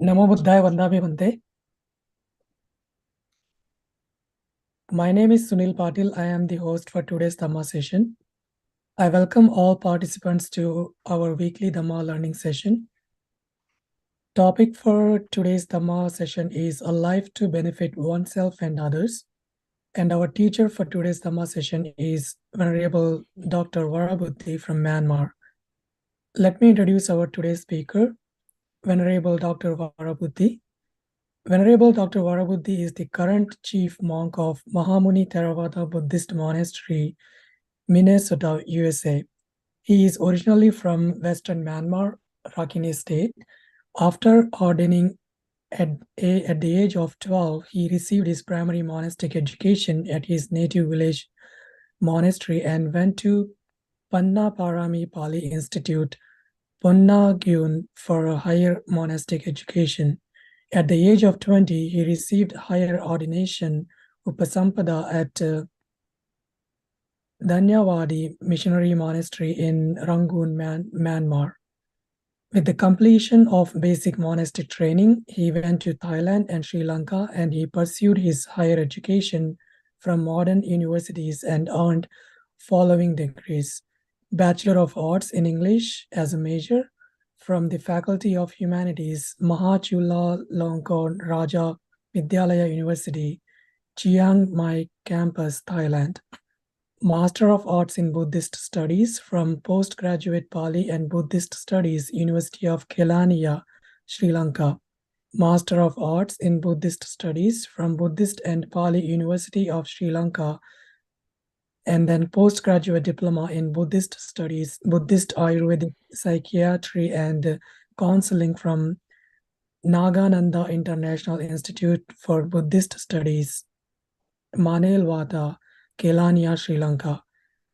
Namo Buddhaya Vandami Bhante. My name is Sunil Patil. I am the host for today's Dhamma session. I welcome all participants to our weekly Dhamma learning session. Topic for today's Dhamma session is a life to benefit oneself and others. And our teacher for today's Dhamma session is Venerable Dr. Varabuddhi from Myanmar. Let me introduce our today's speaker, Venerable Dr. Varabuddhi. Venerable Dr. Varabuddhi is the current chief monk of Mahamuni Theravada Buddhist Monastery, Minnesota, USA. He is originally from Western Myanmar, Rakhine State. After ordaining at the age of 12, he received his primary monastic education at his native village monastery and went to Panna Parami Pali Institute, Punna Gyun, for a higher monastic education. At the age of 20, he received higher ordination Upasampada at Dhanyavadi Missionary Monastery in Rangoon, Myanmar. With the completion of basic monastic training, he went to Thailand and Sri Lanka, and he pursued his higher education from modern universities and earned following degrees: Bachelor of Arts in English as a major from the Faculty of Humanities, Mahachulalongkorn Raja Vidyalaya University, Chiang Mai Campus, Thailand. Master of Arts in Buddhist Studies from Postgraduate Pali and Buddhist Studies, University of Kelaniya, Sri Lanka. Master of Arts in Buddhist Studies from Buddhist and Pali University of Sri Lanka, and then postgraduate diploma in Buddhist Studies, Buddhist Ayurvedic Psychiatry and Counseling from Nagananda International Institute for Buddhist Studies, Manelwada, Kelaniya, Sri Lanka.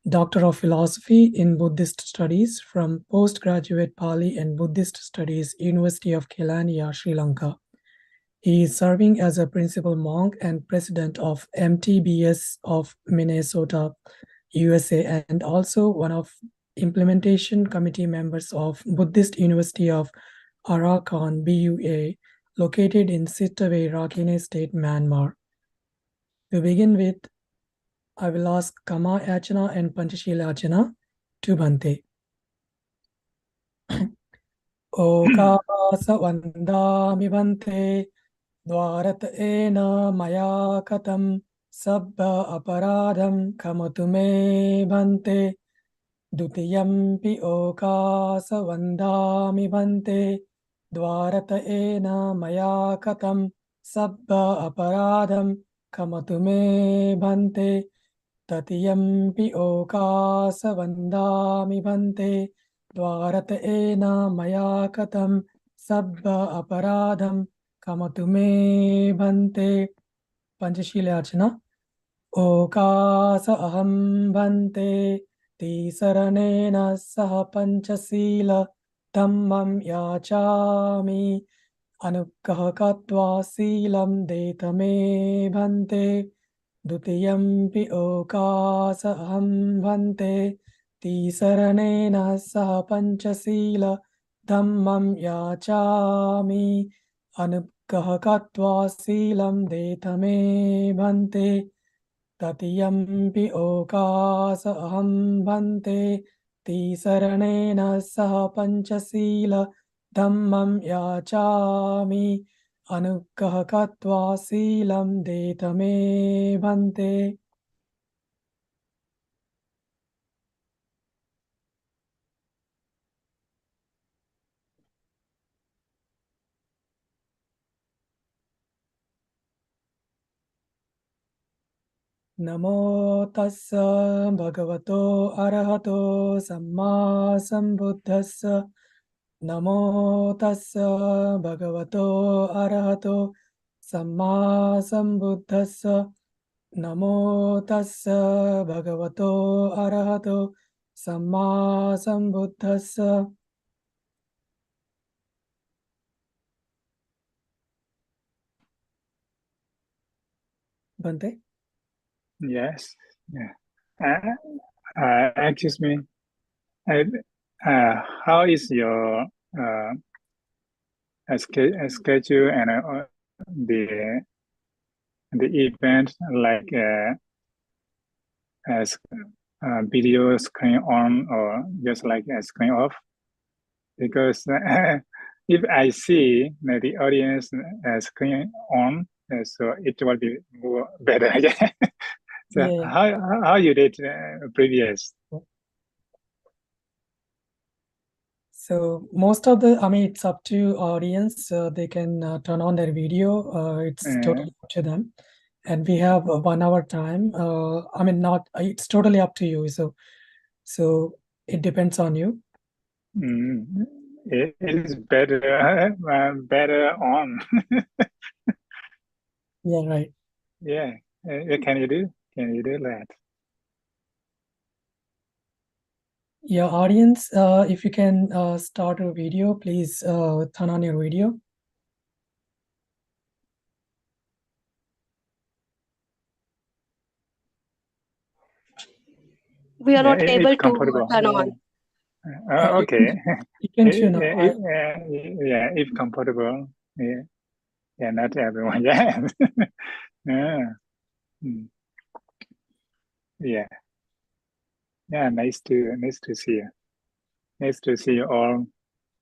Doctor of Philosophy in Buddhist Studies from Postgraduate Pali and Buddhist Studies, University of Kelaniya, Sri Lanka. He is serving as a principal monk and president of MTBS of Minnesota, USA, and also one of implementation committee members of Buddhist University of Arakan, BUA, located in Sittaway, Rakhine State, Myanmar. To begin with, I will ask Kama Yachana and Panchashila Yachana to Bhante. Okasa Vandami Bhante Dwarat Ena Maya Katam Sabba Aparadam Kamatume Bhante Dutiyampi Okasa Vandami Bhante Dwarat Ena Maya Katam Sabba Aparadam Kamatume Bhante Tatiyampi Okasa Vandami Bhante Dwarat Ena Maya Katam Sabba Aparadam Kamatume Bhante. Panchashila Archana. Okasa Aham Bhante Tisaranena Saha Panchasila Dhammam Yachami Anukkahakatva Silam Detame Bhante Dutiyampi Okasa Aham Bhante Tisaranena Saha Panchasila Dhammam Yachami Anukkahakatva Silam Detame Bhante Tatiyampi Okasa Aham Bhante Tisaranena Saha Panchasila Dhammam Yachami Anukkahakatva Silam Detame Bhante. Namo tassa bhagavato arahato samma sambuddhassa. Namo tassa bhagavato arahato samma sambuddhassa. Namo tassa bhagavato arahato samma sambuddhassa. Bhante? Yes. Yeah. Excuse me. How is your schedule and the event like as video screen on or just like a screen off, because if I see the audience screen on, so it will be more better. So Yeah. how you did previous? So most of the, I mean, it's up to audience. They can turn on their video. It's totally up to them. And we have a 1 hour time. I mean, not, it's totally up to you. So it depends on you. It is better better on. Yeah, right. Yeah. Can you do that? Your audience, if you can start a video, please turn on your video. We are not able to comfortable. turn on. Okay. You can tune up. Yeah, if comfortable. Yeah, not everyone. Yeah. Yeah. Yeah, nice to see you. Nice to see you all.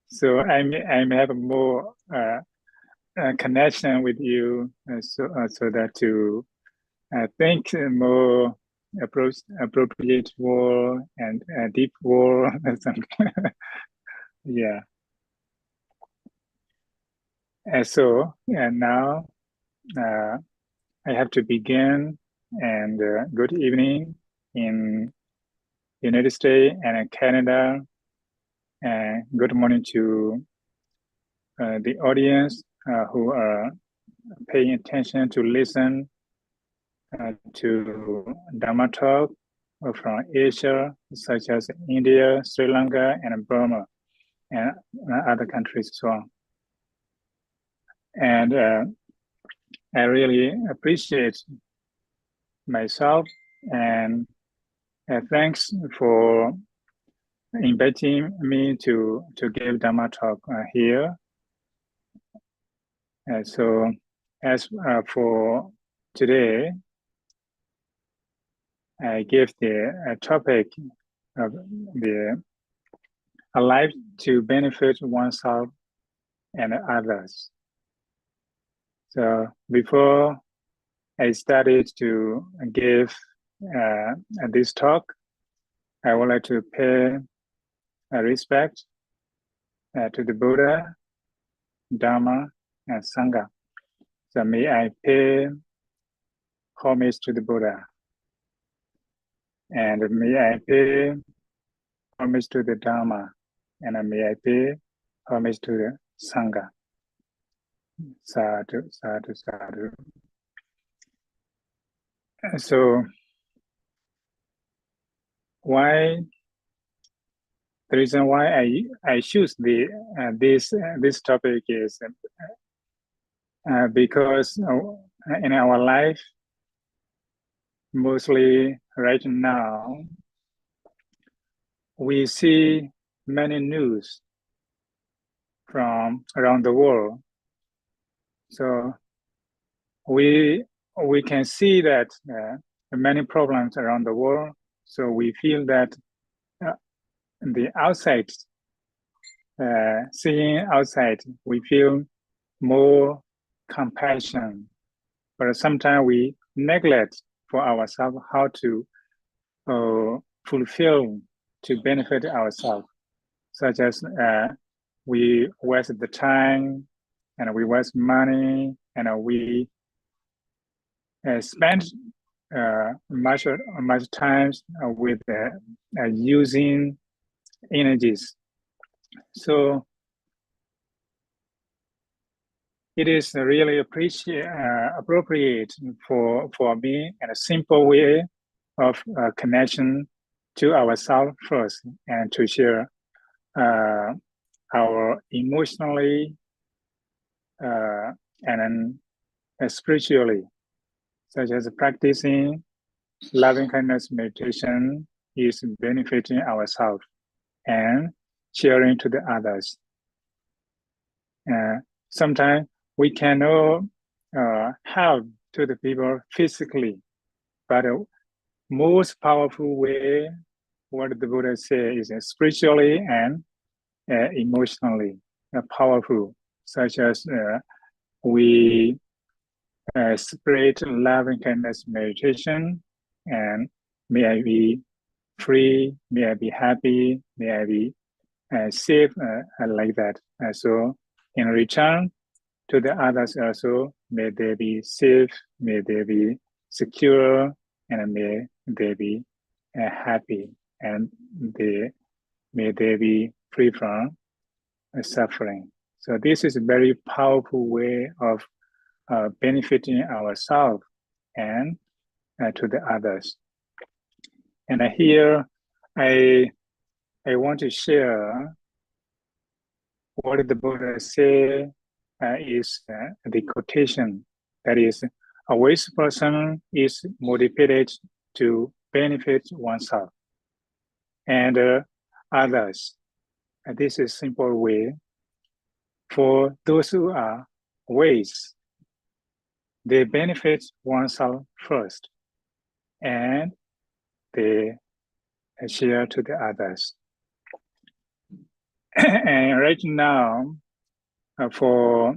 So I may have more connection with you, so that to think more appropriate word and deep word. Yeah. So now I have to begin. And good evening in United States and Canada. And good morning to the audience who are paying attention to listen to Dharma talk from Asia, such as India, Sri Lanka, and Burma, and other countries as well. And I really appreciate myself, and thanks for inviting me to give Dharma talk here. So as for today, I give the topic of a life to benefit oneself and others. So before I started to give this talk, I would like to pay respect to the Buddha, Dharma, and Sangha. So may I pay homage to the Buddha, and may I pay homage to the Dharma, and may I pay homage to the Sangha. Sadhu, sadhu, sadhu. So why the reason why I choose this topic is because in our life, mostly right now, we see many news from around the world. So we can see that many problems around the world. So we feel that the outside, seeing outside, we feel more compassion, but sometimes we neglect for ourselves how to fulfill to benefit ourselves, such as we waste the time and we waste money and we spend much time with using energies. So it is really appropriate for me in a simple way of connection to ourselves first, and to share our emotionally and spiritually, such as practicing loving kindness meditation is benefiting ourselves and sharing to the others. sometimes we cannot help to the people physically, but most powerful way, what the Buddha says, is spiritually and emotionally powerful, such as we spread love and kindness meditation, and may I be free, may I be happy, may I be safe, like that. So in return to the others also, may they be safe, may they be secure, and may they be happy, and may they be free from suffering. So this is a very powerful way of benefiting ourselves and to the others. And here I want to share what the Buddha say is the quotation. That is, a wise person is motivated to benefit oneself and others. And this is a simple way for those who are wise. They benefit oneself first, and they share to the others. And right now, for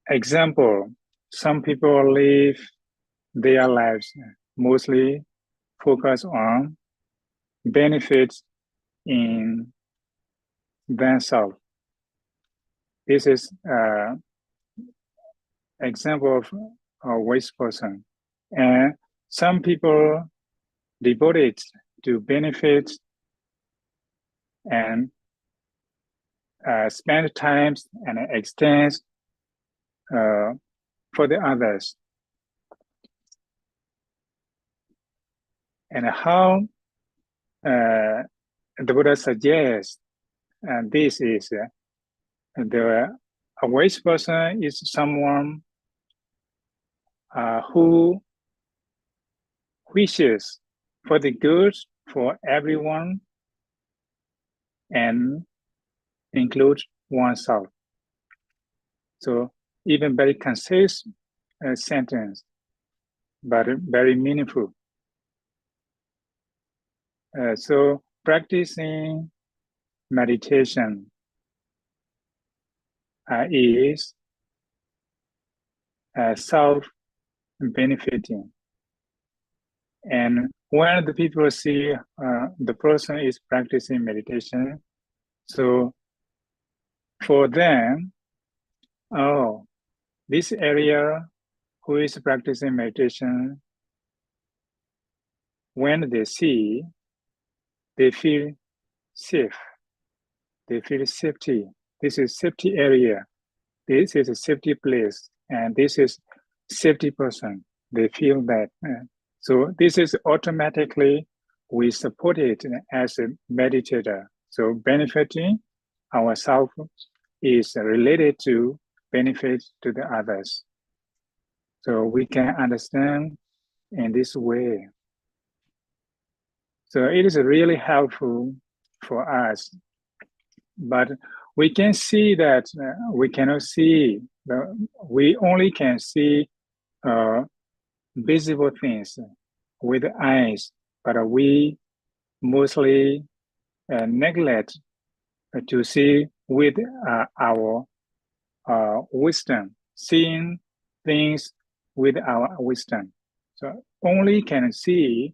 example, some people live their lives mostly focus on benefits in themselves. This is example of a wise person. And some people devoted to benefit and spend time and extend for the others. And how the Buddha suggests this is a wise person is someone who wishes for the good for everyone and include oneself. So even very concise sentence, but very meaningful. So practicing meditation is self-benefiting. And when the people see the person is practicing meditation, so for them, oh, this area who is practicing meditation, when they see, they feel safe. They feel safety. This is safety area. This is a safety place, and this is safety person. They feel that. So this is automatically, we support it as a meditator. So benefiting ourselves is related to benefit to the others. So we can understand in this way. So it is really helpful for us. But we can see that we cannot see, we only can see visible things with the eyes, but we mostly neglect to see with our wisdom, seeing things with our wisdom. So only can see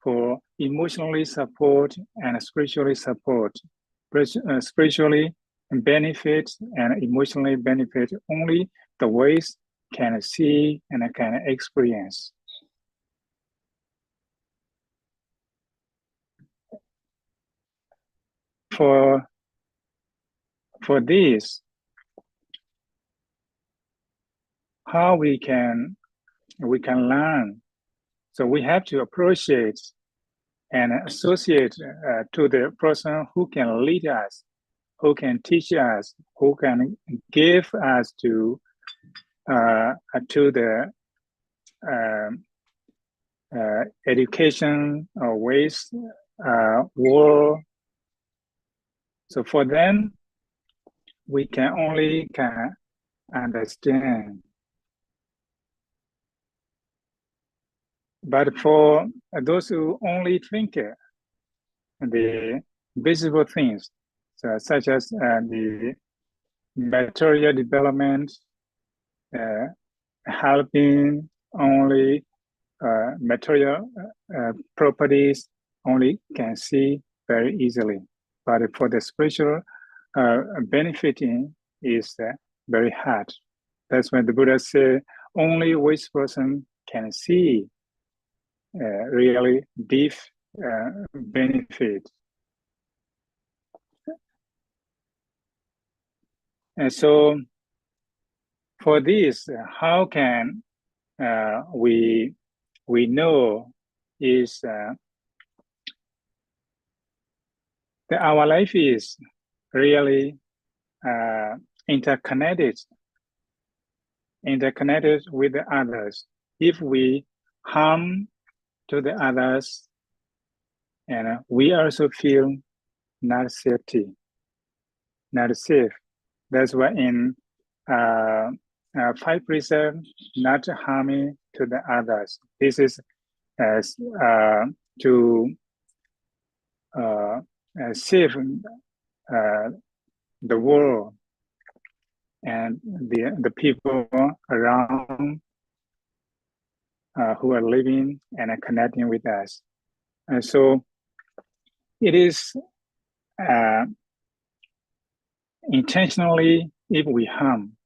for emotionally support and spiritually support. Spiritually benefit and emotionally benefit only the ways can see and can experience. For this, how we can learn. So we have to appreciate and associate to the person who can lead us, who can teach us, who can give us to the education or ways world. So for them, we can only understand. But for those who only think the visible things, so such as the material development, helping only material properties, only can see very easily. But for the spiritual benefiting is very hard. That's when the Buddha said, only which person can see really deep benefit. And so for this, how can we know is that our life is really interconnected with the others. If we harm to the others, and we also feel not safety, not safe. That's why in 5 precepts, not harming to the others. This is to save the world and the people around who are living and are connecting with us. And so it is intentionally if we harm.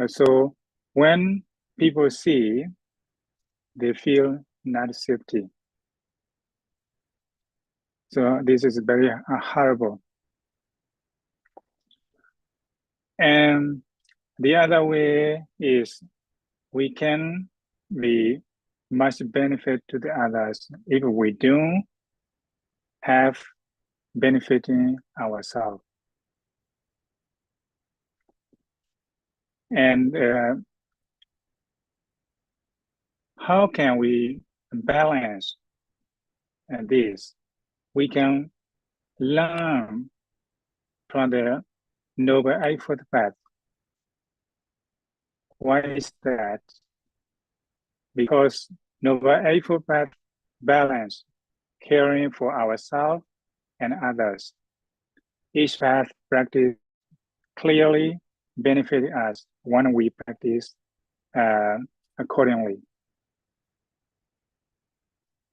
So when people see, they feel not safety. So this is very horrible. And the other way is we can be much benefit to the others if we don't have benefiting ourselves. And how can we balance this? We can learn from the Noble Eightfold Path. Why is that? Because Noble Eightfold Path balance caring for ourselves and others. Each path practice clearly benefit us when we practice accordingly.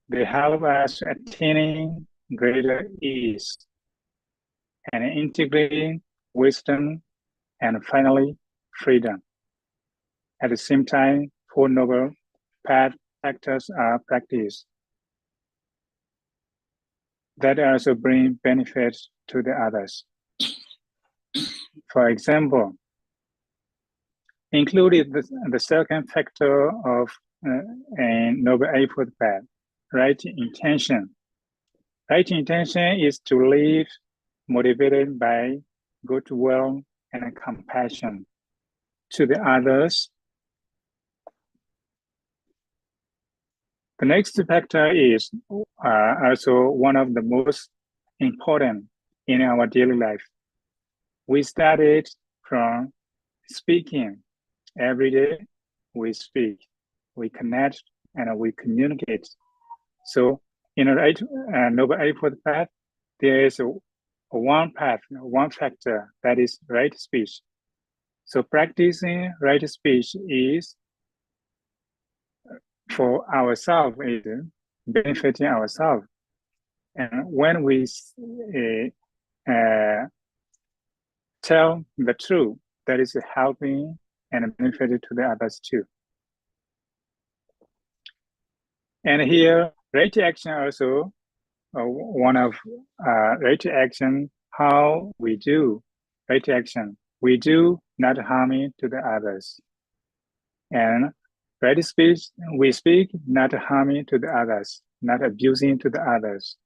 They help us attaining greater ease and integrating wisdom and finally freedom. At the same time, 4 noble path factors are practiced that also bring benefits to the others. For example, included the second factor of a Noble Eightfold Path, right intention. Right intention is to live motivated by goodwill and compassion to the others. The next factor is also one of the most important in our daily life. We started from speaking. Every day we speak, we connect, and we communicate. So in a Noble Eightfold Path, there is one path, one factor, that is right speech. So practicing right speech is for ourselves, is benefiting ourselves. And when we tell the truth, that is helping and benefiting to the others too. And here, right action also, one of right action, how we do right action. We do not harming to the others. And right speech, we speak not harming to the others, not abusing to the others.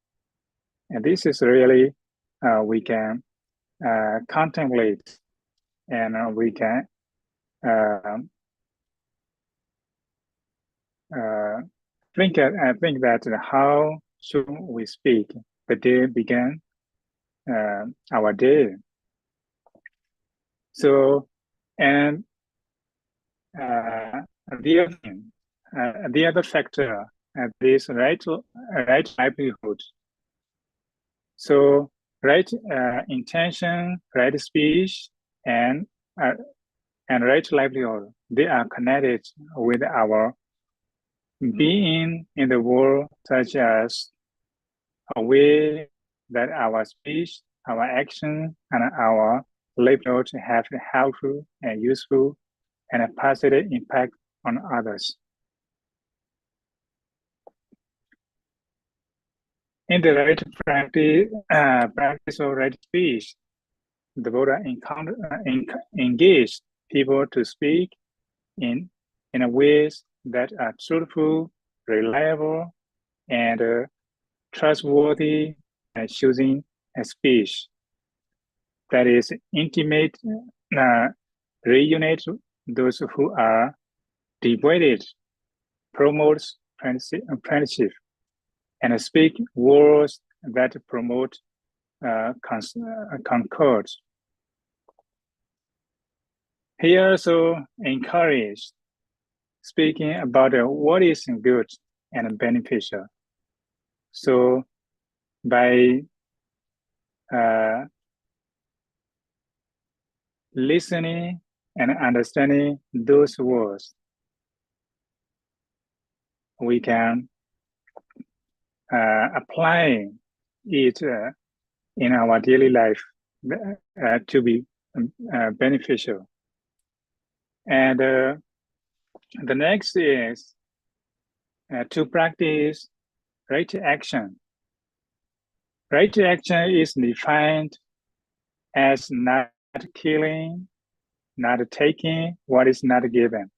And this is really, we can contemplate and we can think that how should we speak the day began our day. So, and the other factor, this right livelihood. So, right intention, right speech, and right livelihood, they are connected with our being in the world, such as a way that our speech, our action, and our livelihood have a helpful and useful and a positive impact on others. In the right practice of right speech, the Buddha engaged people to speak in a ways that are truthful, reliable, and trustworthy, and choosing a speech that is intimate, reunite those who are divided, promotes friendship, and speak words that promote concord. He also encouraged speaking about what is good and beneficial. So by listening and understanding those words, we can apply it in our daily life to be beneficial. And the next is to practice right action. Right action is defined as not killing, not taking what is not given,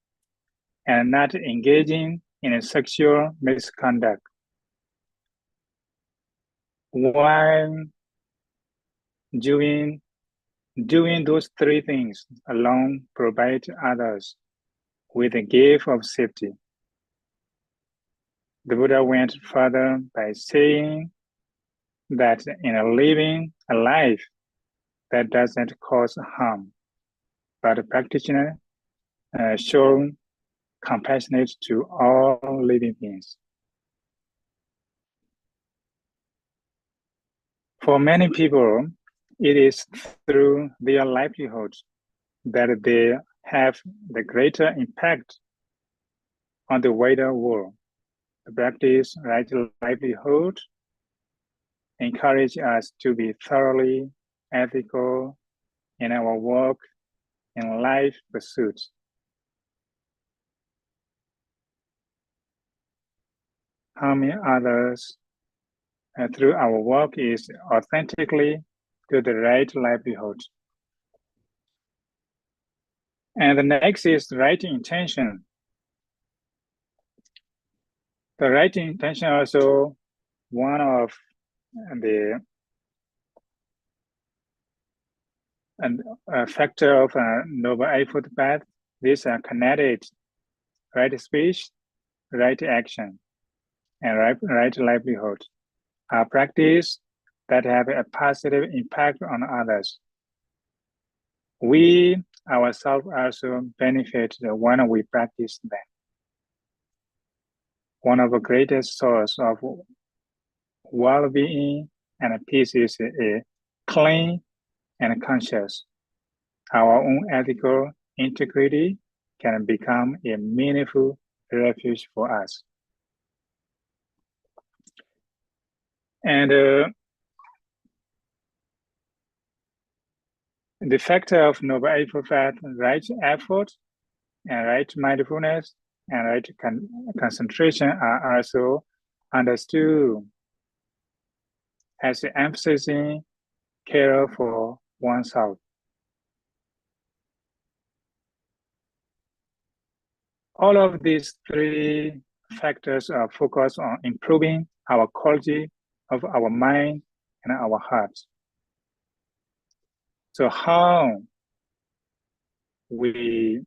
and not engaging in a sexual misconduct. While doing those three things alone provide others with a gift of safety. The Buddha went further by saying that in living a life that doesn't cause harm, but the practitioner shown compassionate to all living beings. For many people, it is through their livelihood that they have the greater impact on the wider world. The practice right livelihood encourage us to be thoroughly ethical in our work and life pursuits. Harming others through our work is authentically to the right livelihood. And the next is right intention. The right intention also one of the factor of Noble Eightfold Path. These are connected: right speech, right action, and right livelihood are practice that have a positive impact on others. We ourselves also benefit when we practice them. One of the greatest sources of well-being and peace is a clean and conscious. Our own ethical integrity can become a meaningful refuge for us. And the factor of Noble Eightfold Path, right effort and right mindfulness and right concentration are also understood as emphasizing care for oneself. All of these three factors are focused on improving our quality of our mind and our hearts. So how we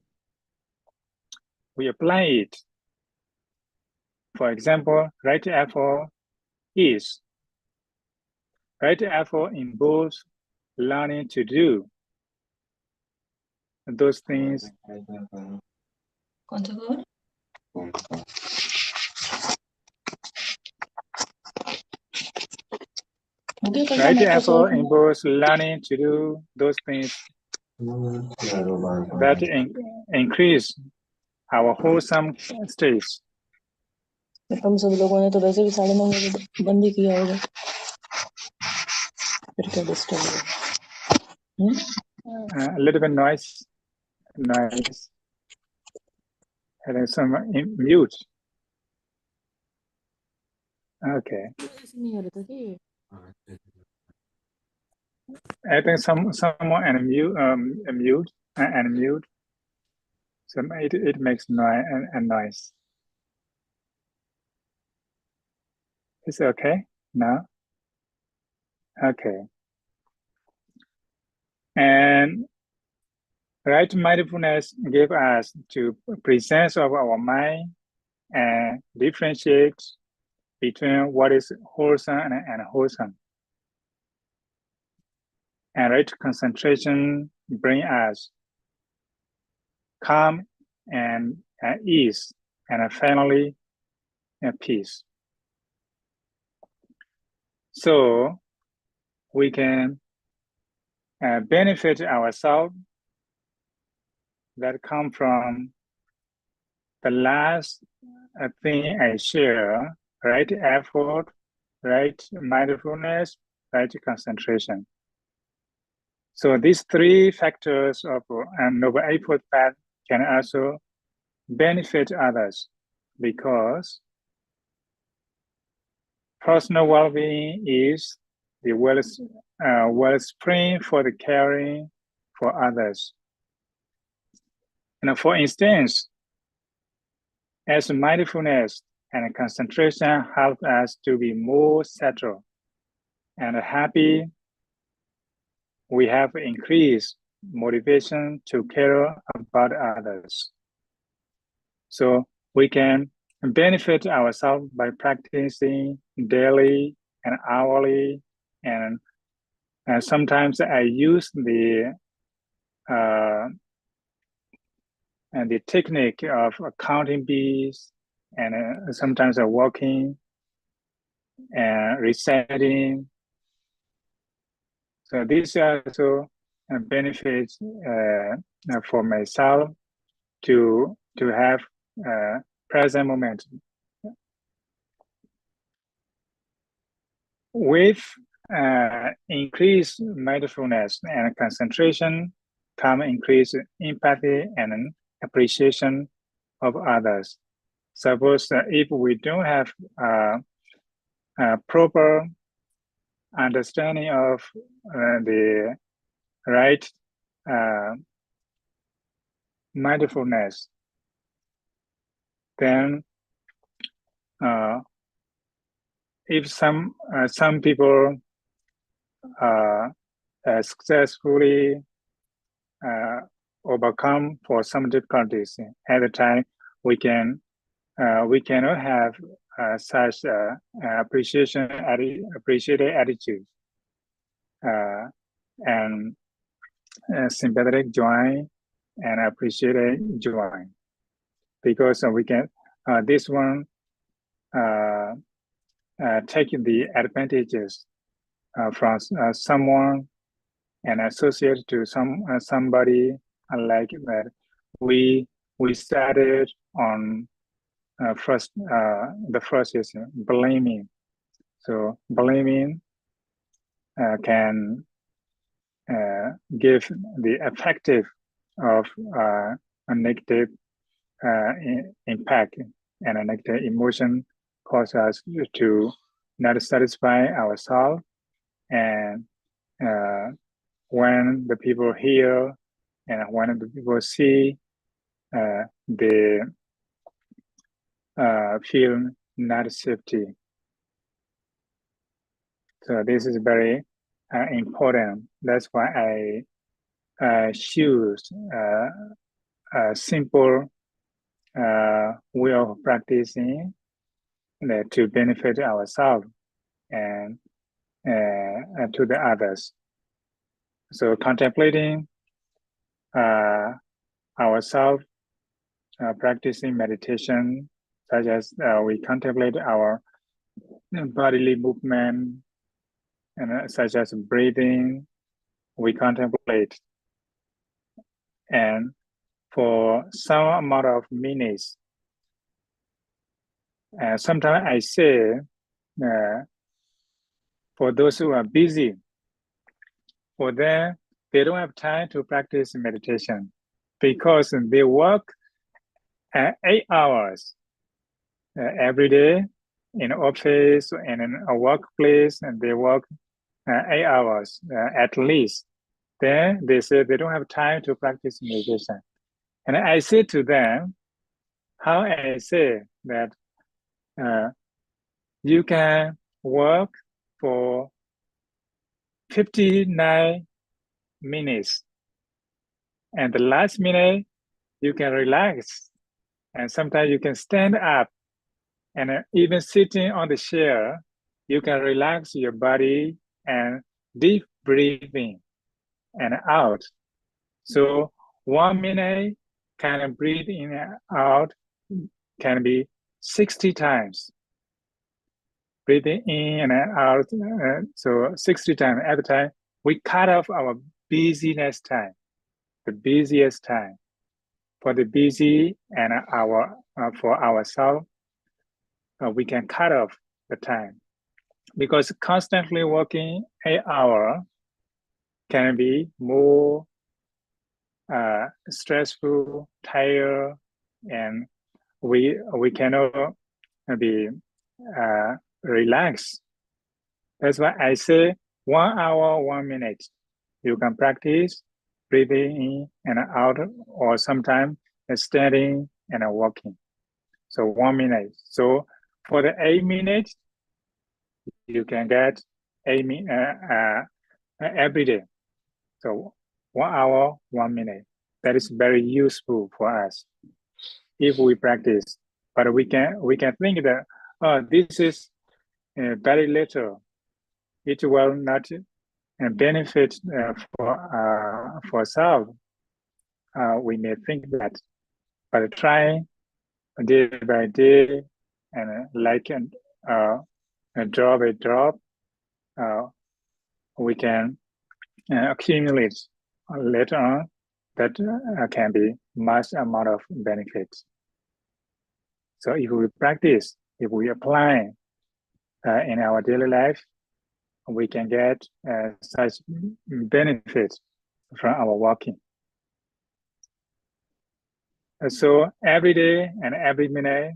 apply it? For example, right effort involves learning to do. those things. Right effort involves learning to do those things that increase our wholesome states. हम सब लोगों ने तो वैसे भी 9:30 बजे बंद ही किया होगा, फिर क्या डिस्टर्ब है? A little bit noise. And some mute. Okay. I think someone mute. So it makes noise. Is it okay now? Okay. And right mindfulness gives us to presence of our mind and differentiate between what is wholesome and unwholesome. And right concentration bring us calm and ease, and finally peace. So we can benefit ourselves that come from the last thing I share, right effort, right mindfulness, right concentration. So these three factors of Noble Eightfold Path can also benefit others, because personal well-being is the wellspring for the caring for others. And for instance, as mindfulness and concentration help us to be more settled and happy, we have increased motivation to care about others. So we can benefit ourselves by practicing daily and hourly, and sometimes I use the technique of counting bees, and sometimes walking and reciting. So this also benefits for myself to have present moment. With increased mindfulness and concentration come increased empathy and appreciation of others. Suppose if we don't have proper understanding of the right mindfulness, then if some people successfully overcome for some difficulties, at the time we cannot have such appreciative attitude and sympathetic joy and appreciative joy, because we can this one take the advantages from someone and associate to somebody like that. We started on the first is blaming. So blaming can give the effective of a negative impact, and a negative emotion cause us to not satisfy ourselves. And when the people hear and when the people see, they feel not safety. So this is very important. That's why I choose a simple way of practicing to benefit ourselves and to the others. So contemplating ourselves practicing meditation, such as we contemplate our bodily movement, and such as breathing, we contemplate. And for some amount of minutes, sometimes I say, for those who are busy, for them, they don't have time to practice meditation because they work 8 hours every day in office and in a workplace, and they work 8 hours at least. Then they say they don't have time to practice meditation. And I say to them, how I say that you can work for 59 minutes, and the last minute you can relax, and sometimes you can stand up, and even sitting on the chair, you can relax your body and deep breathing and out. So 1 minute can breathe in and out can be 60 times. Breathing in and out, so 60 times every time. We cut off our busyness time, the busiest time. For the busy and for ourselves, we can cut off the time. Because constantly working 8 hours can be more stressful, tired, and we cannot be relaxed. That's why I say 1 hour, 1 minute. You can practice breathing in and out, or sometimes standing and walking. So 1 minute. So for the 8 minutes, you can get 8 minutes every day. So 1 hour, 1 minute. That is very useful for us if we practice. But we can think that, oh, this is very little. It will not benefit for self. We may think that, but try day by day and like a drop, we can accumulate later on. That can be much amount of benefits. So if we practice, if we apply in our daily life, we can get such benefits from our walking. So every day and every minute,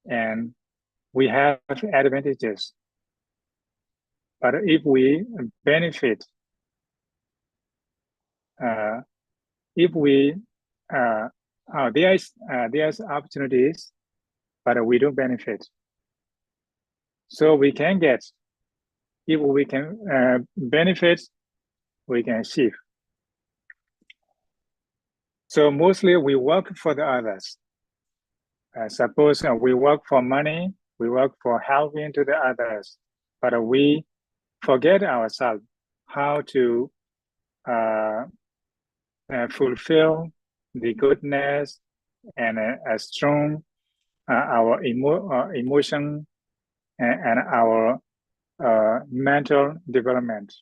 and we have advantages. But if we benefit, if we there's opportunities, but we don't benefit. So we can get, if we can benefit, we can achieve. So mostly we work for the others. Suppose we work for money, we work for helping to the others, but we forget ourselves how to fulfill the goodness and strong our emotion and our mental development.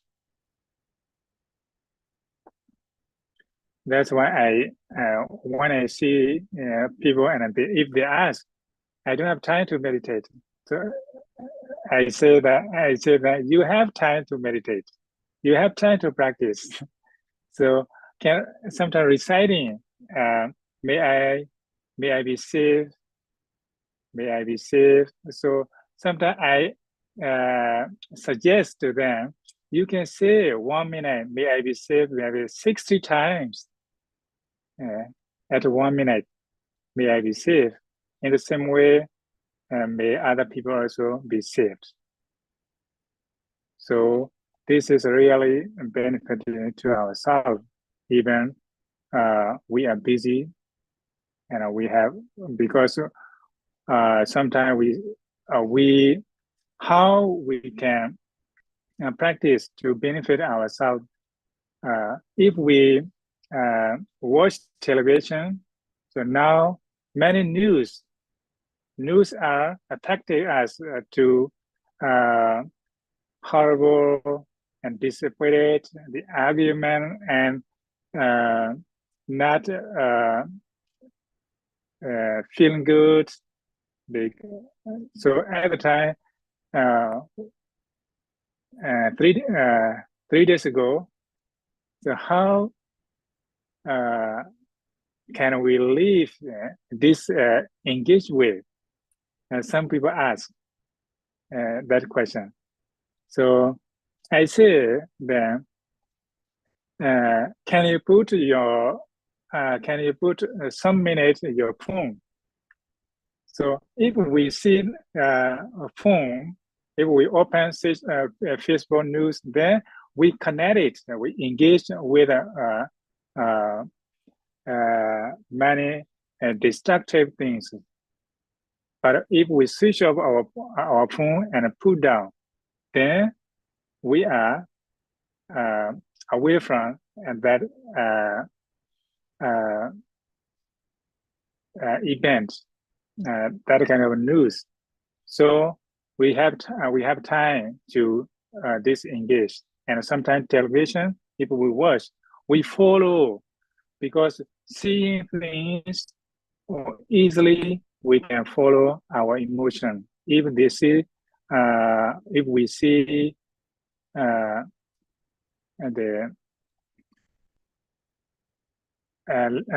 That's why when I see people and if they ask, I don't have time to meditate. So I say that you have time to meditate. You have time to practice. So sometimes reciting, may I be saved, may I be saved. So sometimes I suggest to them, you can say 1 minute, may I be saved, maybe 60 times. At 1 minute, may I be saved. In the same way, may other people also be saved. So this is really beneficial to ourselves, even we are busy, and we have, because sometimes how we can practice to benefit ourselves if we watch television. So now many news are attracting us to horrible and disappointed, the argument, and not feeling good. So at the time, 3 days ago, so how can we live this engaged with? Some people ask that question. So I say then, can you put some minutes in your phone? So if we see a phone, if we open Facebook news, then we connect it. We engage with many destructive things. But if we switch off our phone and put down, then we are away from that event, that kind of news. So we have time to disengage. And sometimes television, if we watch, we follow, because seeing things easily, we can follow our emotion. If we see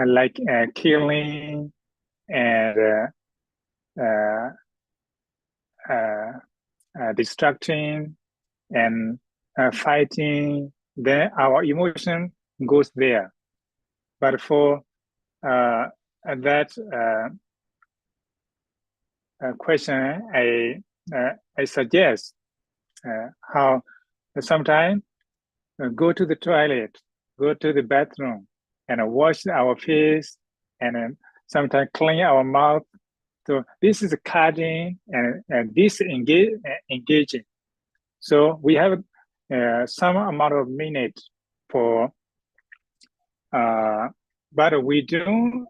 like killing and destructing and fighting, then our emotion goes there. But for that question, I suggest how sometimes go to the toilet, go to the bathroom, and wash our face, and sometimes clean our mouth. So this is cutting and disengaging. So we have some amount of minutes for, but we don't.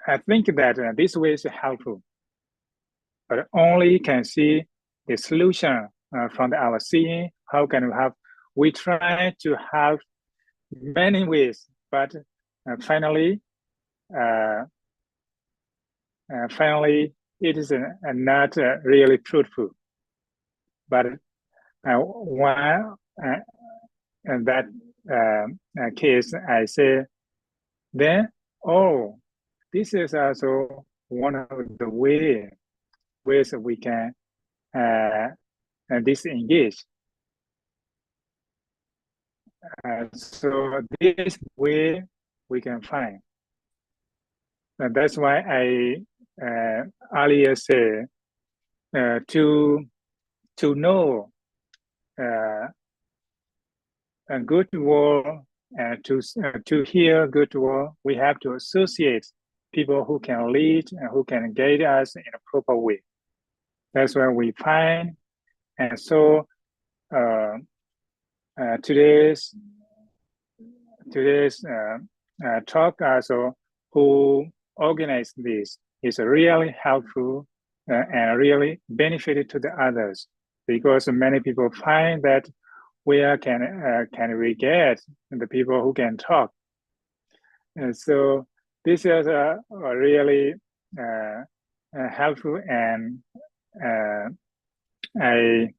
I think that this way is helpful, but only can see the solution from our seeing. How can we have? We try to have many ways, but finally, it is not really fruitful. But while in that case, I say, then, oh, this is also one of the ways we can disengage. So this way we can find. And that's why I earlier said to know a good word and to hear good word, we have to associate people who can lead and who can guide us in a proper way. That's where we find. And so today's talk also, who organized this, is really helpful and really benefited to the others, because many people find that where can we get the people who can talk. And so this is a really helpful, and I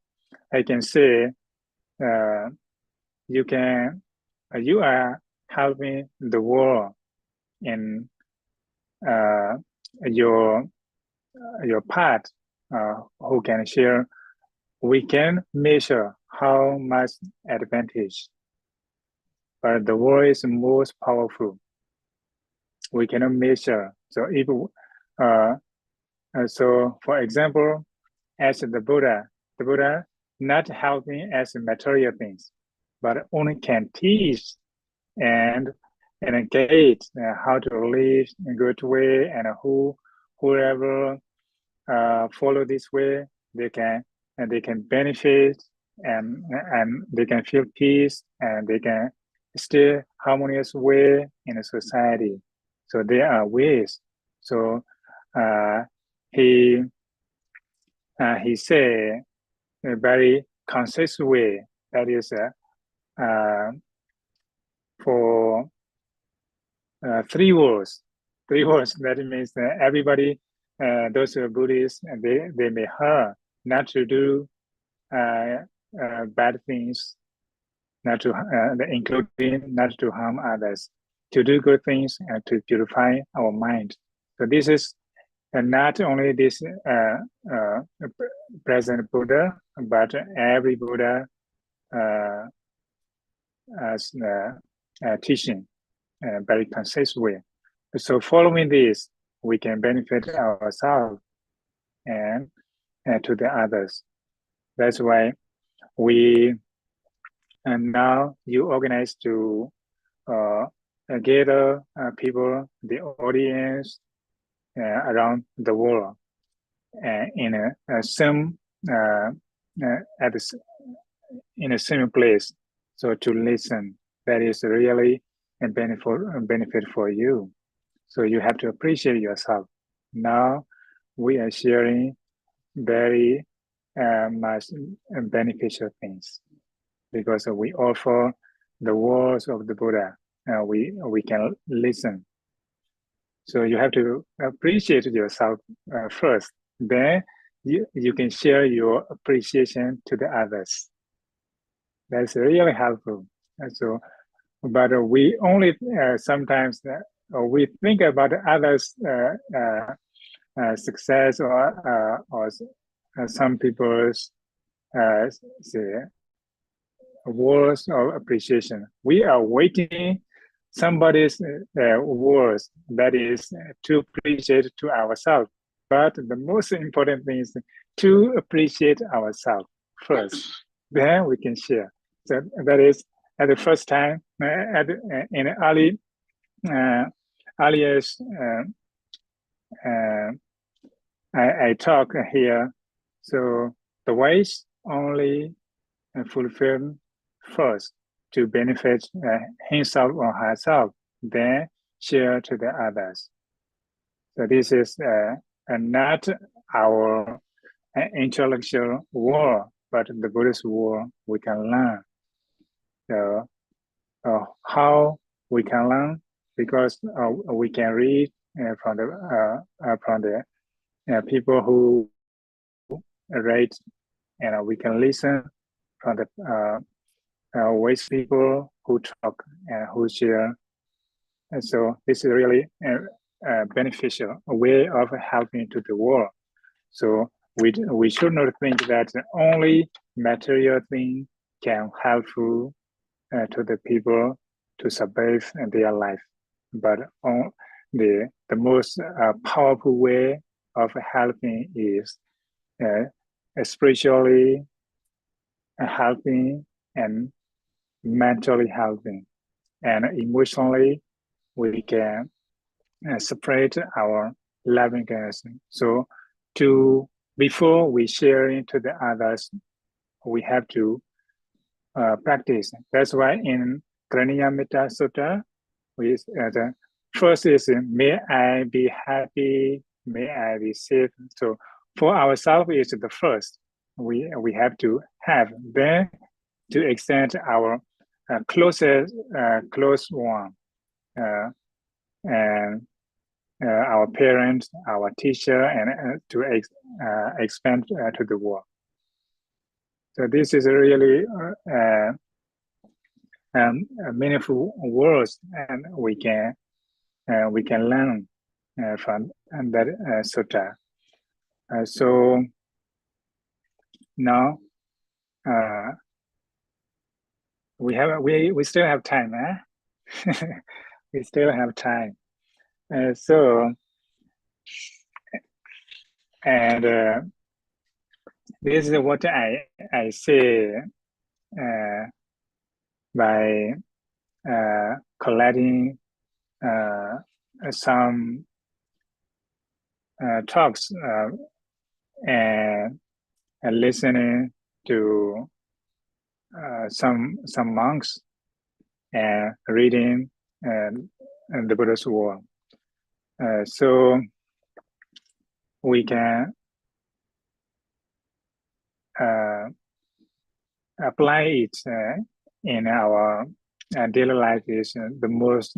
can say you are helping the world in your part, who can share. We can measure how much advantage, but the world is most powerful. We cannot measure. So if so, for example, as the Buddha not helping as material things, but only can teach and guide how to live in a good way, and whoever follow this way, they can benefit and they can feel peace, and they can stay harmonious way in a society. So there are ways. So he say a very concise way, that is for 3 words. 3 words, that means that everybody, those who are Buddhists, they may hear not to do bad things, not to including not to harm others, to do good things and to purify our mind. So this is not only this present Buddha, but every Buddha as teaching in a very concise way. So following this, we can benefit ourselves and to the others. That's why we now you organize to gather people, the audience around the world, in a same in a same place. So to listen, that is really a benefit for you. So you have to appreciate yourself. Now we are sharing very much beneficial things, because we offer the words of the Buddha. We can listen. So you have to appreciate yourself first. Then you can share your appreciation to the others. That's really helpful. So, but we only sometimes we think about others' success or some people's say words of appreciation. We are waiting somebody's words, that is to appreciate to ourselves. But the most important thing is to appreciate ourselves first. Then we can share. So that is at the first time in early earliest I talk here. So the ways only fulfill first to benefit himself or herself, then share to the others. So this is not our intellectual word, but the Buddhist word we can learn. So how we can learn? Because we can read from the people who write, and we can listen from the wise people who talk and who share. And so this is really a beneficial way of helping to the world. So we should not think that only material thing can help to the people to survive in their life, but the most powerful way of helping is spiritually helping and mentally helping, and emotionally we can separate our loving kindness. So before we share into the others, we have to practice. That's why in Karaniya-metta Sutta, the first is may I be happy, may I be safe. So for ourselves is the first we have to have. Then to extend our close one, and our parents, our teacher, and to expand to the world. So this is really meaningful words, and we can learn from that sutta. So now we still have time, we still have time. So and this is what I say by collecting some talks and listening to some monks and reading the Buddha's work. So we can apply it in our daily life is the most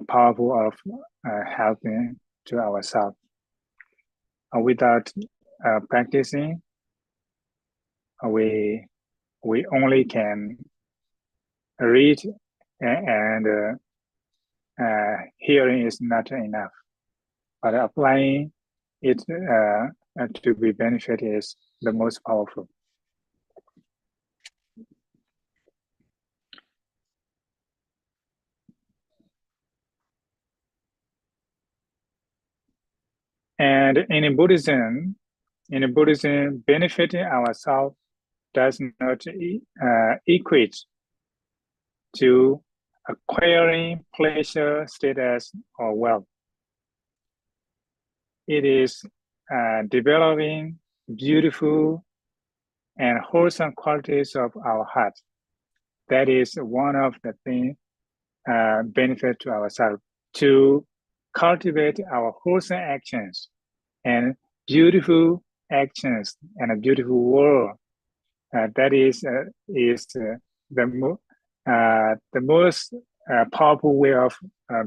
powerful of helping to ourselves. Without practicing, we only can read and hearing is not enough. But applying it to be benefit is the most powerful. And in Buddhism, benefiting ourselves does not equate to acquiring pleasure, status, or wealth. It is developing beautiful and wholesome qualities of our heart. That is one of the things benefit to ourselves, to cultivate our wholesome actions and beautiful actions and a beautiful world. That is the most powerful way of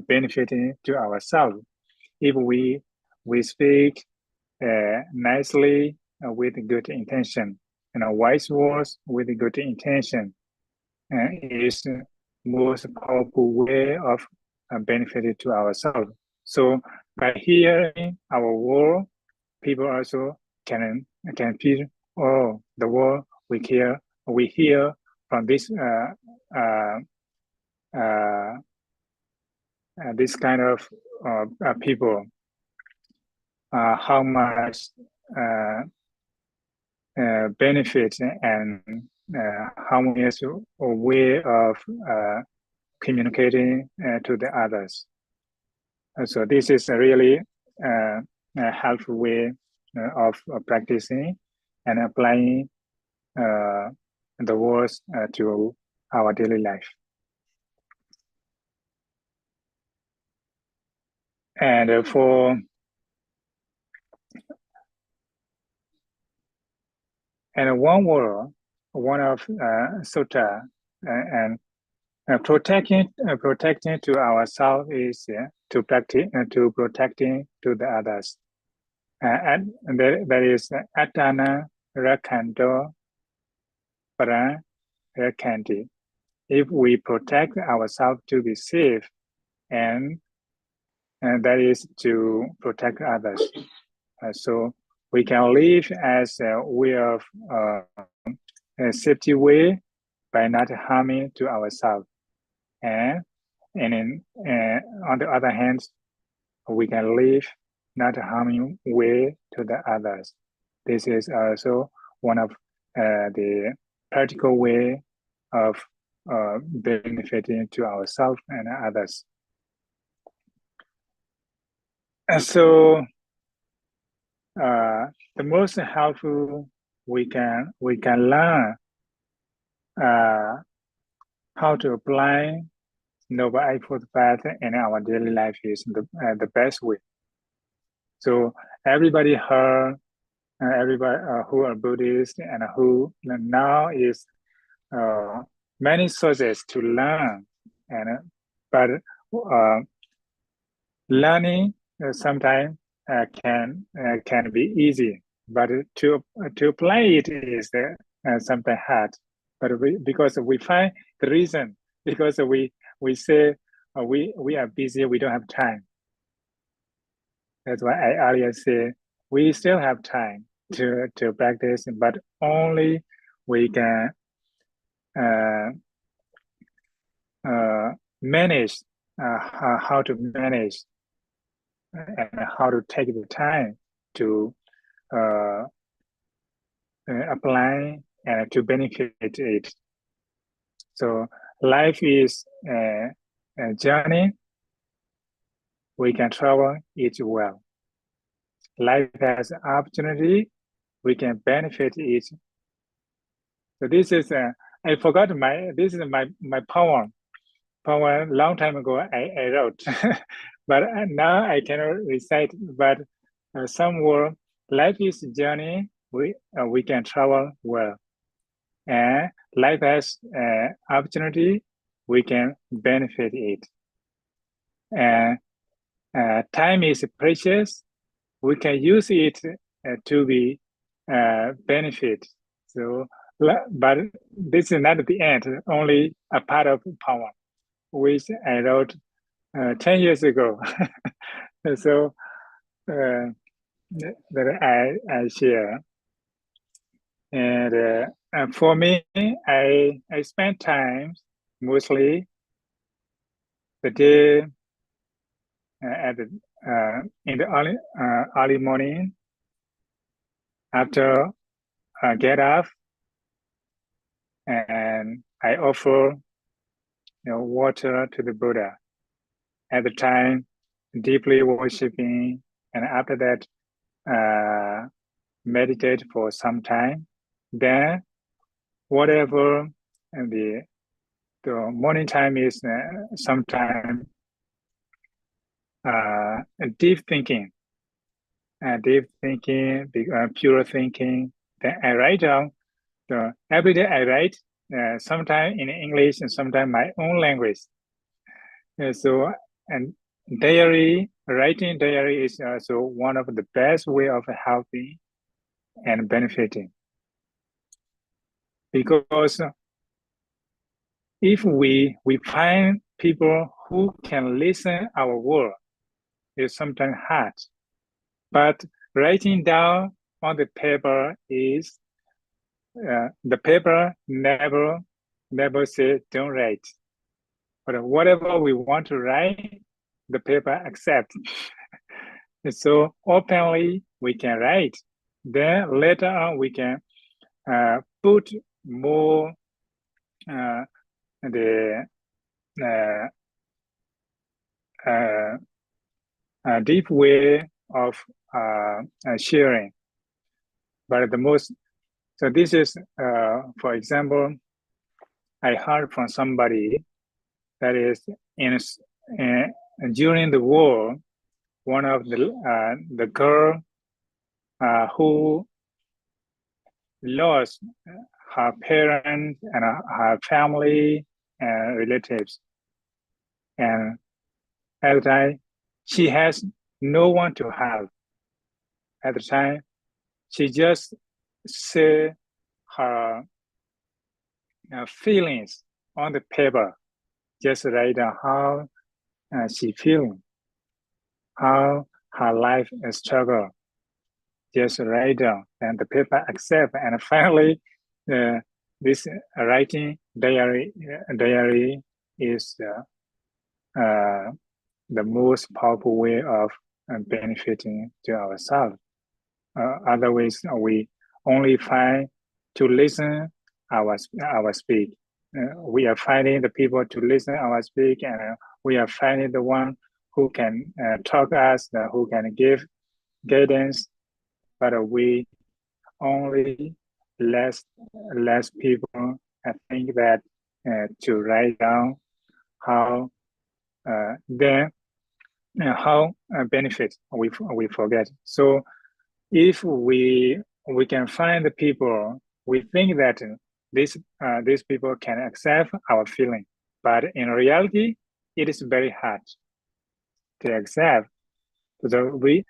benefiting to ourselves. If we speak nicely with good intention, and wise words with good intention, is the most powerful way of benefiting to ourselves. So by hearing our word, people also can feel, oh, the word we hear from this this kind of people, how much benefit and how much a way of communicating to the others. So this is a really a helpful way of practicing and applying the words to our daily life. And for one word, one of sutta, and protecting to ourselves is to protecting to the others. And there is Atana Rakanto Para Rakanti. If we protect ourselves to be safe, and that is to protect others. So we can live as a way of a safety way by not harming to ourselves. And on the other hand, we can live not harming way to the others. This is also one of the practical way of benefiting to ourselves and others. And so the most helpful we can learn how to apply Noble Eightfold Path in our daily life is the best way. So everybody heard, everybody who are Buddhist and who now is many sources to learn, and but learning sometimes can be easy, but to apply it is sometimes hard. But because we find the reason, because we say we are busy, we don't have time. That's why I earlier said we still have time to practice, but only we can manage how to manage and how to take the time to apply and to benefit it. So life is a journey. We can travel it well. Life has opportunity. We can benefit it So this is I forgot this is my poem. Poem long time ago I wrote, but now I cannot recite. But some word, life is a journey. We can travel well, and life has opportunity. We can benefit it. And time is precious. We can use it to be benefit. So, but this is not the end. Only a part of the poem, which I wrote 10 years ago. So that I share. And for me, I spend time mostly the day at the in the early morning after I get up, and I offer water to the Buddha. At the time, deeply worshiping, and after that, meditate for some time. Then, whatever the morning time is, sometime deep thinking, pure thinking. Then I write down. Every day I write, sometimes in English and sometimes my own language. So, and writing diary is also one of the best way of helping and benefiting. Because if we find people who can listen our word, it's sometimes hard. But writing down on the paper is the paper never say don't write. But whatever we want to write, the paper accepts. So openly we can write. Then later on we can put more the deep way of sharing. But so this is, for example, I heard from somebody that is during the war, one of the girl who lost her parents and her family and relatives, and at the time she has no one to help. At the time, she just say her feelings on the paper, just write down how she feeling, how her life is struggle. Just write down, and the paper accept. And finally, this writing diary is the most powerful way of benefiting to ourselves. Otherwise, we only find to listen our speak. We are finding the people to listen our speak, and we are finding the one who can talk us, who can give guidance. But we only less people. I think that to write down how then how benefit we forget. So if we can find the people, we think that these people can accept our feeling, but in reality, it is very hard to accept. So we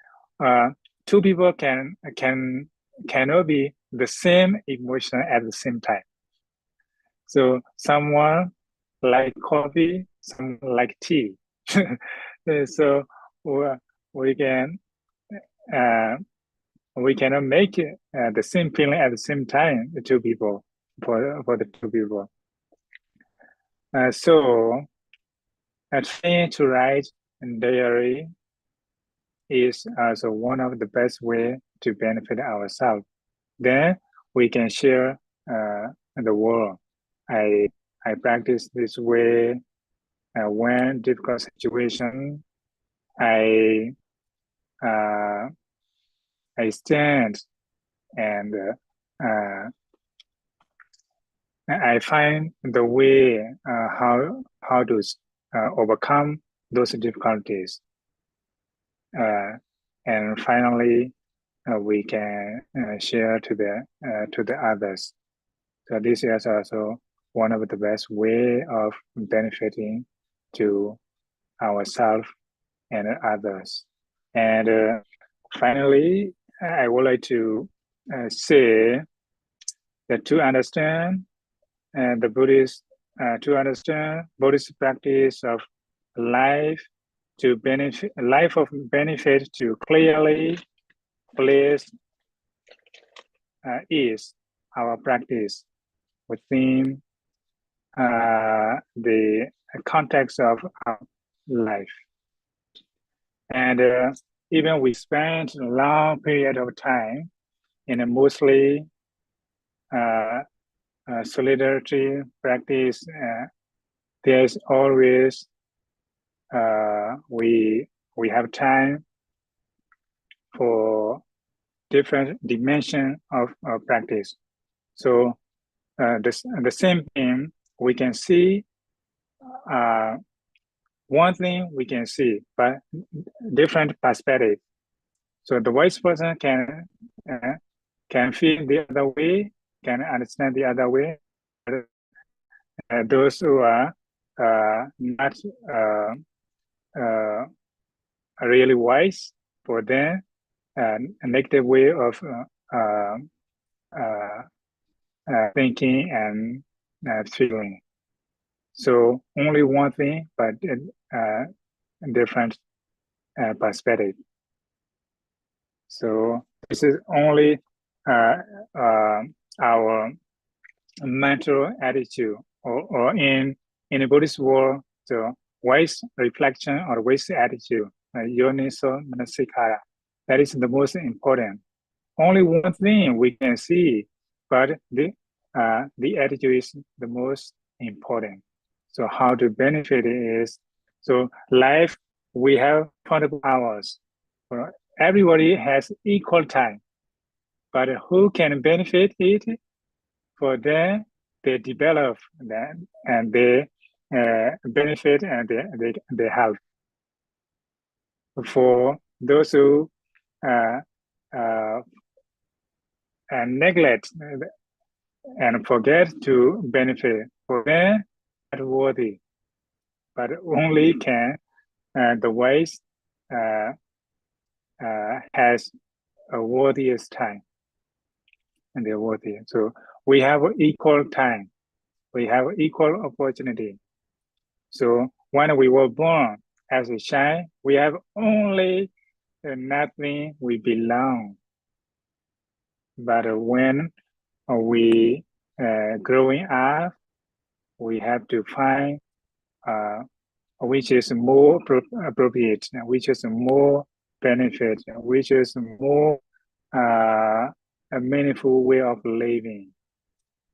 two people cannot be the same emotion at the same time. So someone like coffee, someone like tea. So we cannot make the same feeling at the same time. The two people for the two people. So trying to write a diary is also one of the best way to benefit ourselves. Then we can share the world. I practice this way when difficult situation. I stand and I find the way how to overcome those difficulties, and finally we can share to the others. So this is also one of the best way of benefiting to ourselves and others. And finally, I would like to say that to understand the Buddhist practice of life of benefit to clearly place is our practice within the context of our life. And even we spend a long period of time in a mostly solidarity practice, there's always we have time for different dimension of practice. So the same thing we can see, one thing we can see, but different perspective. So the wise person can feel the other way, can understand the other way. Those who are not really wise, for them, a negative way of thinking and feeling. So only one thing, but different perspective. So this is only our mental attitude, or in the Buddhist world, so wise reflection or wise attitude, yoniso manasikara, that is the most important. Only one thing we can see, but the attitude is the most important. So how to benefit is, so life, we have 24 hours. Everybody has equal time, but who can benefit it? For them, they develop that and they benefit and they help. For those who neglect and forget to benefit, for them, not worthy, but only can the wise has a worthiest time, and they're worthy. So we have equal time, we have equal opportunity. So when we were born as a child, we have only nothing we belong. But when we growing up, we have to find which is more appropriate, which is more benefit, which is more a meaningful way of living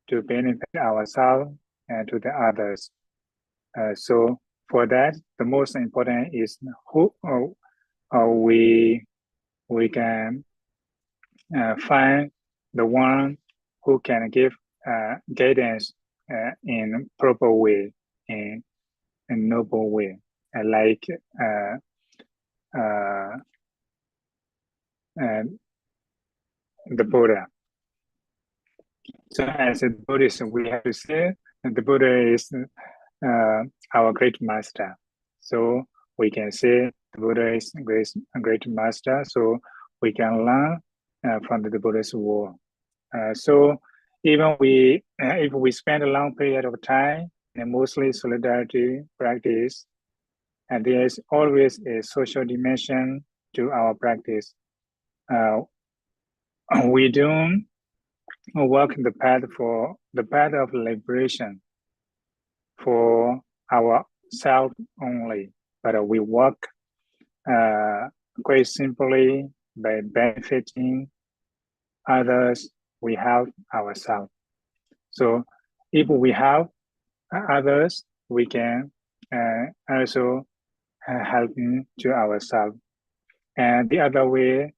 to benefit ourselves and to the others. So for that, the most important is who we can find the one who can give guidance in proper way, in a noble way, like the Buddha. So as a Buddhist, we have to say that the Buddha is our great master. So we can say the Buddha is a great master, so we can learn from the Buddhist world. So even if we spend a long period of time in mostly solidarity practice, and there is always a social dimension to our practice. We don't walk the path of liberation for ourselves only, but we walk quite simply by benefiting others. We help ourselves. So if we help others, we can also help to ourselves. And the other way,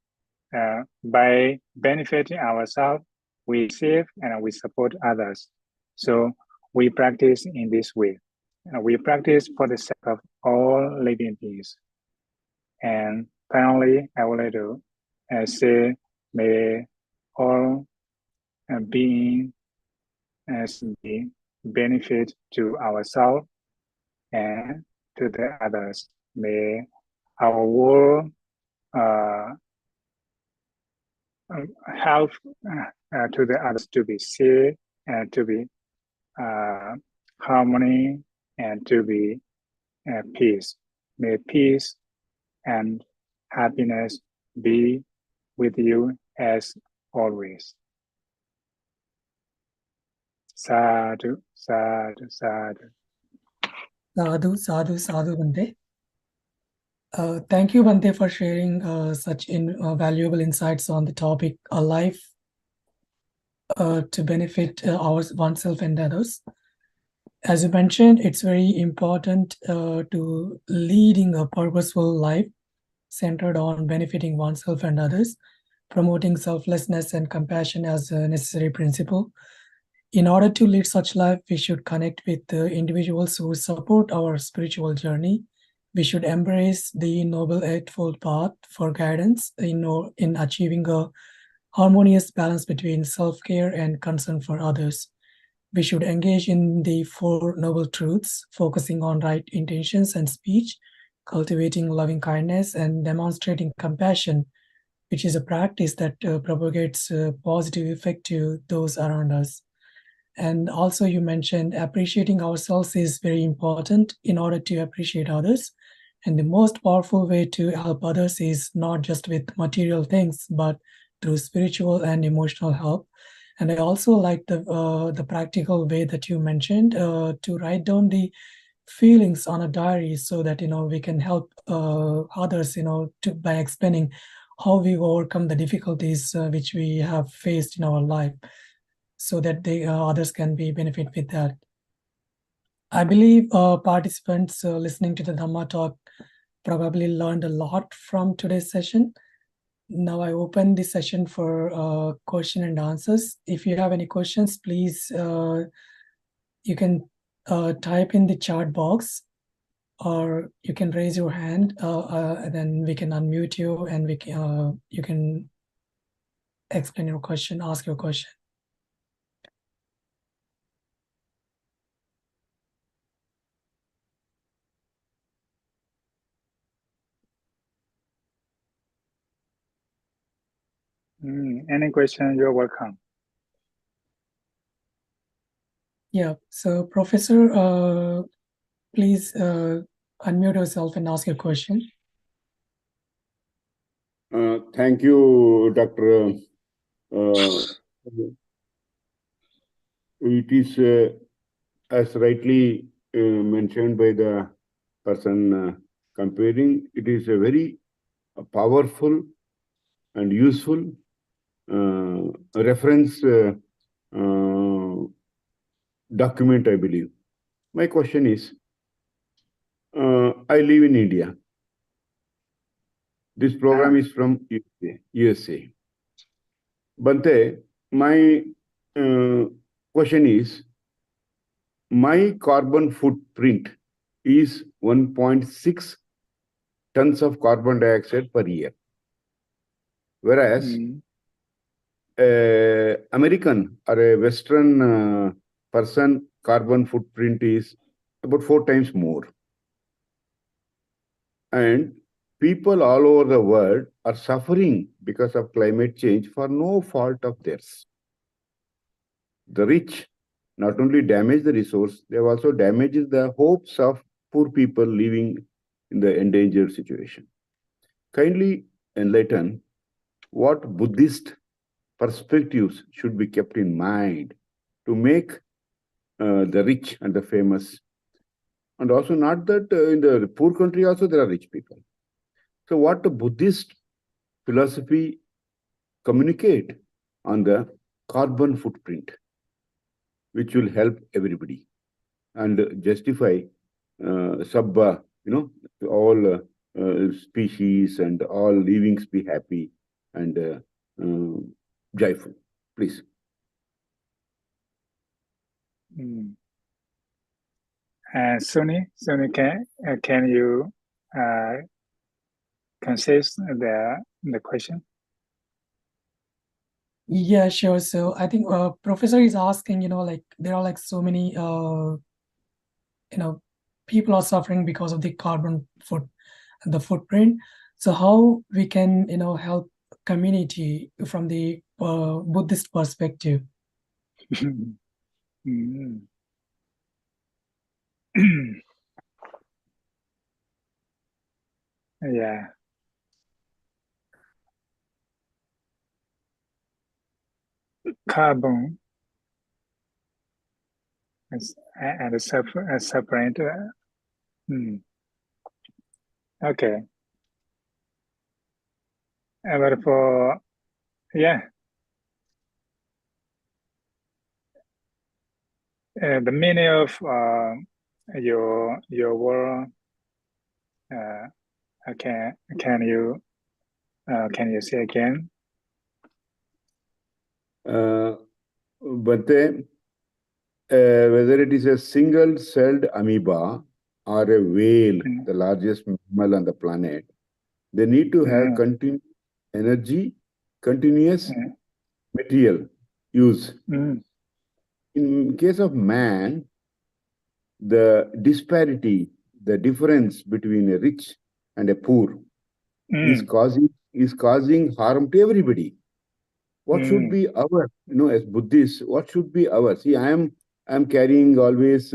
by benefiting ourselves, we save and we support others. So we practice in this way. We practice for the sake of all living beings. And finally, I would like to say, may all beings be benefit to ourselves and to the others. May our world help to the others to be safe and to be harmony and to be peace. May peace and happiness be with you as always. Sadhu, sadhu, sadhu. Sadhu, sadhu, sadhu, Bante. Thank you, Bante, for sharing such valuable insights on the topic, a life to benefit oneself and others. As you mentioned, it's very important to leading a purposeful life centered on benefiting oneself and others, promoting selflessness and compassion as a necessary principle. In order to lead such life, we should connect with individuals who support our spiritual journey. We should embrace the Noble Eightfold Path for guidance in achieving a harmonious balance between self-care and concern for others. We should engage in the Four Noble Truths, focusing on right intentions and speech, cultivating loving kindness, and demonstrating compassion, which is a practice that propagates positive effect to those around us. And also, you mentioned appreciating ourselves is very important in order to appreciate others. And the most powerful way to help others is not just with material things, but through spiritual and emotional help. And I also like the practical way that you mentioned to write down the feelings on a diary so that we can help others by explaining how we overcome the difficulties which we have faced in our life, so that the others can be benefit with that. I believe participants listening to the Dhamma talk probably learned a lot from today's session. Now I open the session for question and answers. If you have any questions, please you can type in the chat box, or you can raise your hand, and then we can unmute you, and you can explain your question, ask your question. Any question, you're welcome. Yeah, so Professor, please unmute yourself and ask your question. Thank you, Dr. It is, as rightly mentioned by the person comparing, it is a very powerful and useful reference document, I believe. My question is, I live in India. This program is from USA. Bante, my question is, my carbon footprint is 1.6 tons of carbon dioxide per year. Whereas American or a Western person carbon footprint is about 4 times more. And people all over the world are suffering because of climate change for no fault of theirs. The rich not only damage the resource, they have also damaged the hopes of poor people living in the endangered situation. Kindly enlighten what Buddhist perspectives should be kept in mind to make the rich and the famous. And also not that in the poor country also there are rich people. So what the Buddhist philosophy communicate on the carbon footprint, which will help everybody and justify all species and all livings be happy and joyful. Please. Sunny, can you consist the question? Yeah, sure. So I think professor is asking, like there are like so many, people are suffering because of the the footprint. So how we can, help community from the Buddhist perspective? Yeah. Carbon and separate. Okay. But for the meaning of your word, can you say again? But whether it is a single-celled amoeba or a whale, the largest mammal on the planet, they need to have continuous energy, continuous material use. In case of man, the disparity, the difference between a rich and a poor is causing harm to everybody. What should be our, as Buddhists, what should be our? See, I'm carrying always,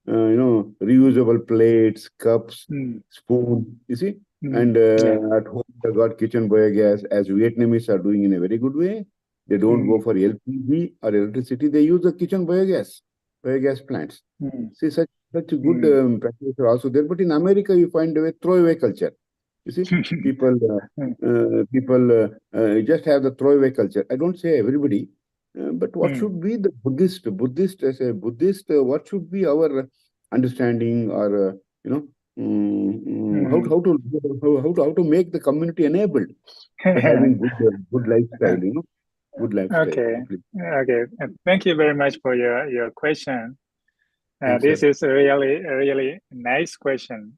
reusable plates, cups, spoon. You see, and at home I got kitchen biogas, as Vietnamese are doing in a very good way. They don't go for LPG or electricity. They use the kitchen biogas plants. See, such good practices are also there. But in America, you find a throwaway culture. You see, people just have the throwaway culture. I don't say everybody, but what should be the Buddhist as a Buddhist? What should be our understanding, or how to make the community enabled for having good lifestyle? Good lifestyle. Okay. Thank you very much for your question. Thanks, this sir. is a really nice question.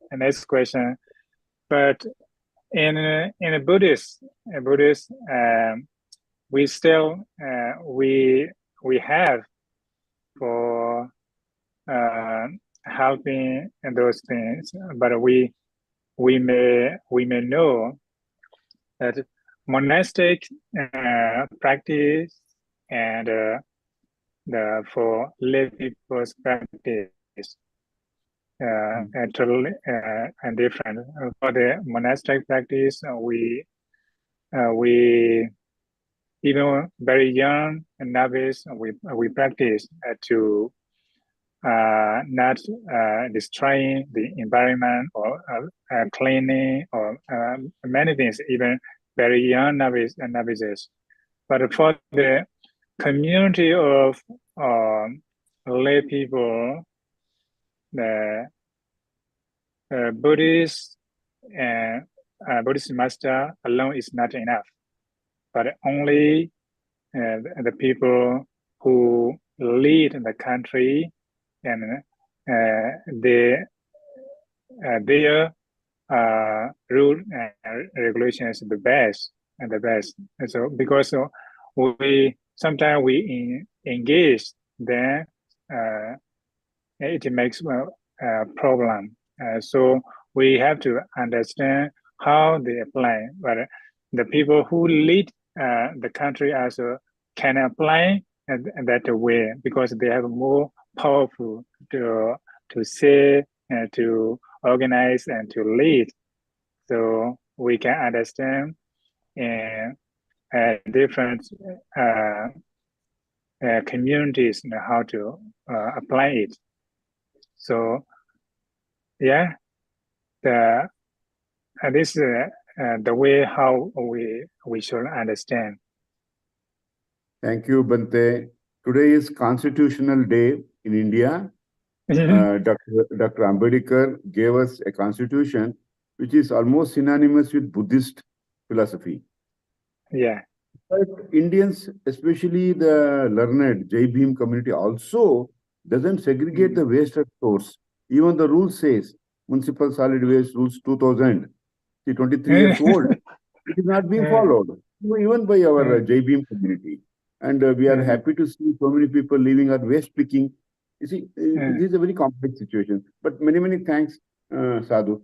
But in a Buddhist, we still we have for helping those things, but we may know that monastic practice and for lay people's practice totally and different. For the monastic practice, we even very young novice, we practice to not destroying the environment or cleaning or many things, even very young novices. But for the community of lay people, the Buddhist and Buddhist master alone is not enough, but only the people who lead the country and their rule and regulations the best. And so because we sometimes engage, then it makes a problem. So we have to understand how they apply. But the people who lead the country also can apply that way, because they have more powerful to say, to organize, and to lead. So we can understand different communities how to apply it. So yeah, this is the way how we should understand. Thank you, Bante. Today is Constitutional Day in India. Dr. Ambedkar gave us a constitution which is almost synonymous with Buddhist philosophy. Yeah. But Indians, especially the learned Jai Bhim community, also doesn't segregate the waste at source. Even the rule says, Municipal Solid Waste Rules 2000, 23 years old. It is not being followed, even by our JBM community. And we are happy to see so many people leaving our waste picking. You see, it is a very complex situation. But many, many thanks, Sadhu.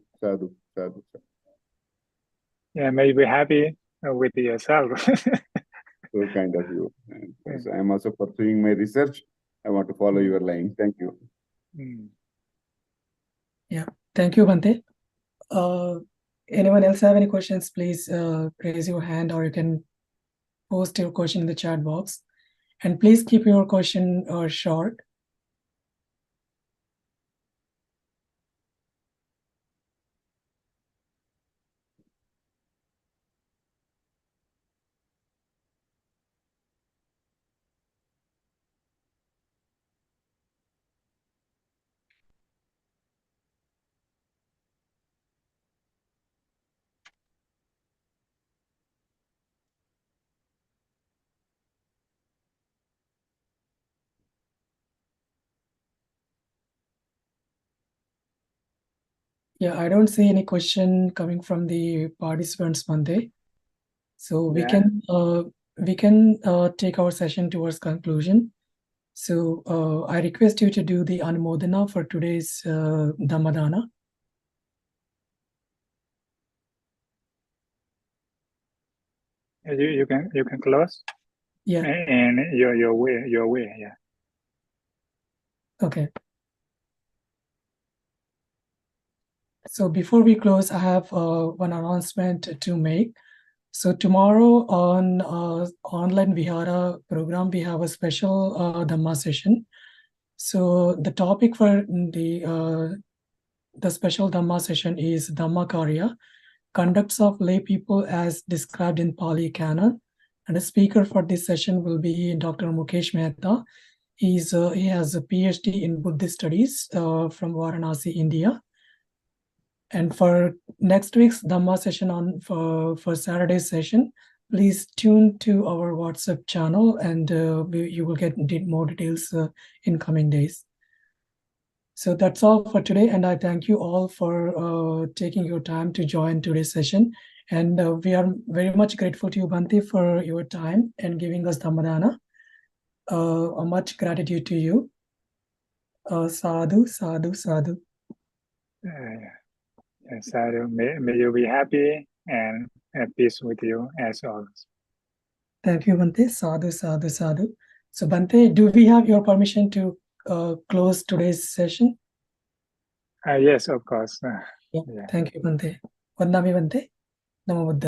Yeah, may you be happy with yourself. So kind of you. Because I am also pursuing my research. I want to follow your line. Thank you. Yeah, thank you, Bhante. Anyone else have any questions? Please raise your hand, or you can post your question in the chat box. And please keep your question short. Yeah, I don't see any question coming from the participants, Bhante. So we can take our session towards conclusion. So I request you to do the Anumodana for today's Dhammadana. You can close. Yeah. And your way, yeah. Okay. So before we close, I have one announcement to make. So tomorrow on online Vihara program, we have a special Dhamma session. So the topic for the special Dhamma session is Dhamma Karya, conducts of lay people as described in Pali Canon. And the speaker for this session will be Dr. Mukesh Mehta. He has a PhD in Buddhist studies from Varanasi, India. And for next week's Dhamma session for Saturday's session, please tune to our WhatsApp channel, and you will get more details in coming days. So that's all for today, and I thank you all for taking your time to join today's session. And we are very much grateful to you, Bhante, for your time and giving us Dhammadana. Much gratitude to you. Sadhu, sadhu, sadhu. Sadhu, may you be happy and at peace with you as always. Thank you, Bhante. Sadhu, sadhu, sadhu. So, Bhante, do we have your permission to close today's session? Yes, of course. Yeah. Thank you, Bhante. Vandami, Bhante. Namo Buddhaya.